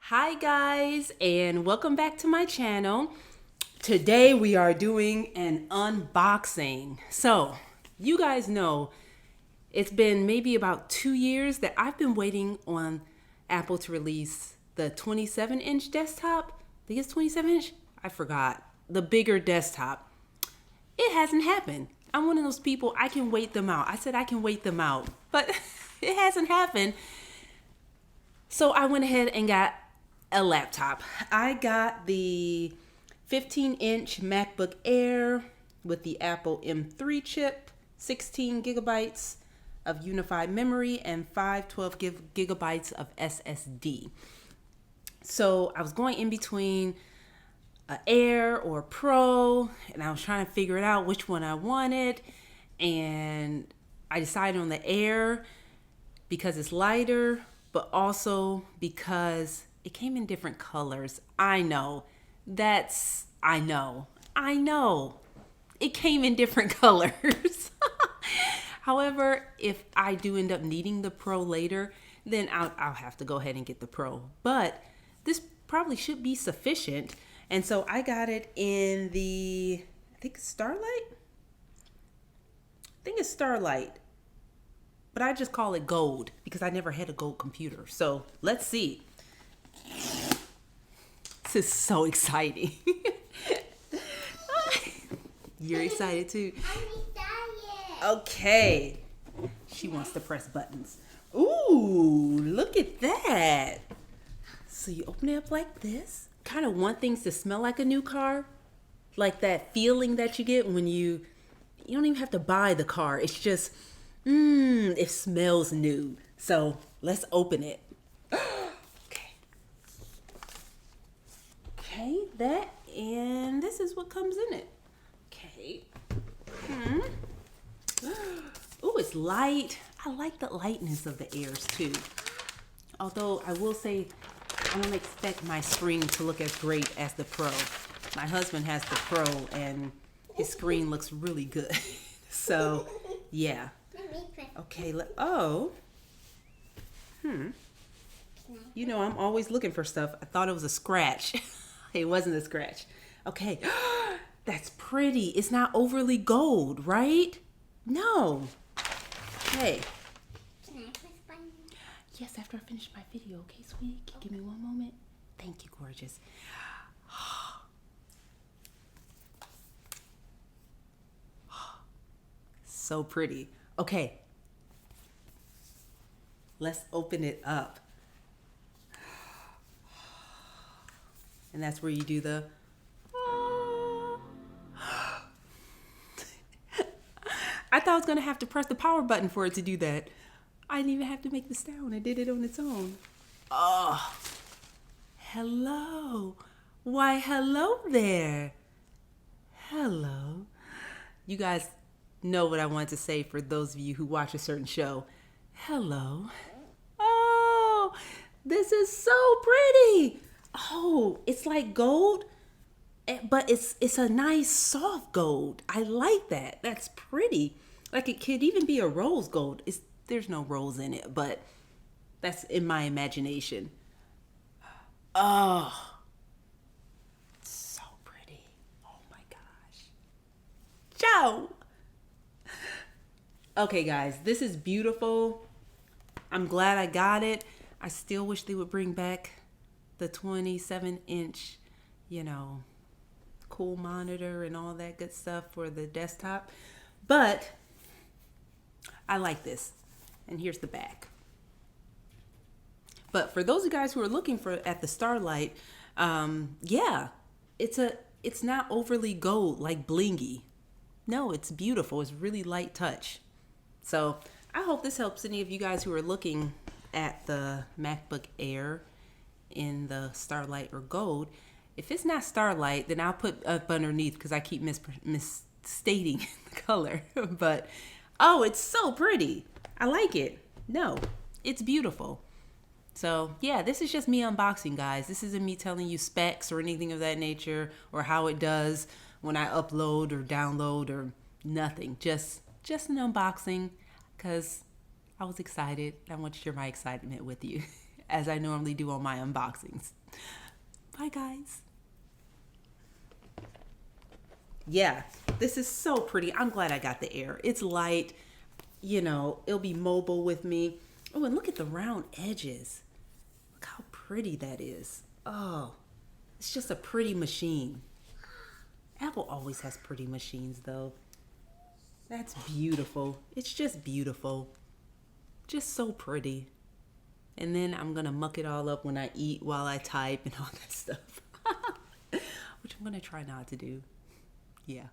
Hi guys, and welcome back to my channel. Today we are doing an unboxing. So you guys know it's been maybe about 2 years that I've been waiting on Apple to release the 27-inch desktop. I think it's 27-inch. I forgot. The bigger desktop. It hasn't happened. I'm one of those people, I can wait them out. I said I can wait them out, but it hasn't happened. So I went ahead and got a laptop. I got the 15-inch MacBook Air with the Apple M3 chip, 16 gigabytes of unified memory, and 512 gigabytes of SSD. So I was going in between an Air or Pro, and I was trying to figure it out which one I wanted, and I decided on the Air because it's lighter, but also because it came in different colors. I know. I know. It came in different colors. However, if I do end up needing the Pro later, then I'll have to go ahead and get the Pro. But this probably should be sufficient. And so I got it in the, I think it's Starlight? I think it's Starlight. But I just call it gold because I never had a gold computer. So let's see. This is so exciting. You're excited too? I'm excited. Okay. She wants to press buttons. Ooh, look at that. So you open it up like this. Kind of want things to smell like a new car. Like that feeling that you get when you don't even have to buy the car. It's just, it smells new. So let's open it. Okay, that, and this is what comes in it. Okay. Oh, it's light. I like the lightness of the Airs too. Although I will say, I don't expect my screen to look as great as the Pro. My husband has the Pro and his screen looks really good. So, yeah. Okay, You know, I'm always looking for stuff. I thought it was a scratch. It wasn't a scratch. Okay. That's pretty. It's not overly gold, right? No. Okay. Can I press button? Yes, after I finish my video. Okay, sweetie? Give me one moment. Thank you, gorgeous. So pretty. Okay. Let's open it up. And that's where you do the I thought I was going to have to press the power button for it to do that. I didn't even have to make the sound. I did it on its own. Oh. Hello. Why, hello there. Hello. You guys know what I wanted to say for those of you who watch a certain show. Hello. Oh, this is so pretty. Oh, it's like gold, but it's a nice soft gold. I like that. That's pretty. Like it could even be a rose gold. There's no rose in it, but that's in my imagination. Oh, so pretty. Oh my gosh. Ciao. Okay, guys, this is beautiful. I'm glad I got it. I still wish they would bring back the 27-inch, cool monitor and all that good stuff for the desktop. But I like this. And here's the back. But for those of you guys who are looking at the Starlight, yeah, it's not overly gold like blingy. No, it's beautiful. It's really light touch. So I hope this helps any of you guys who are looking at the MacBook Air in the Starlight or gold. If it's not Starlight, then I'll put up underneath because I keep misstating the color. But, oh, it's so pretty. I like it. No, it's beautiful. So, yeah, this is just me unboxing, guys. This isn't me telling you specs or anything of that nature or how it does when I upload or download or nothing. Just an unboxing because I was excited. I want to share my excitement with you. as I normally do on my unboxings. Bye, guys. Yeah, this is so pretty. I'm glad I got the Air. It's light, you know, it'll be mobile with me. Oh, and look at the round edges. Look how pretty that is. Oh, it's just a pretty machine. Apple always has pretty machines, though. That's beautiful. It's just beautiful. Just so pretty. And then I'm going to muck it all up when I eat while I type and all that stuff. Which I'm going to try not to do. Yeah.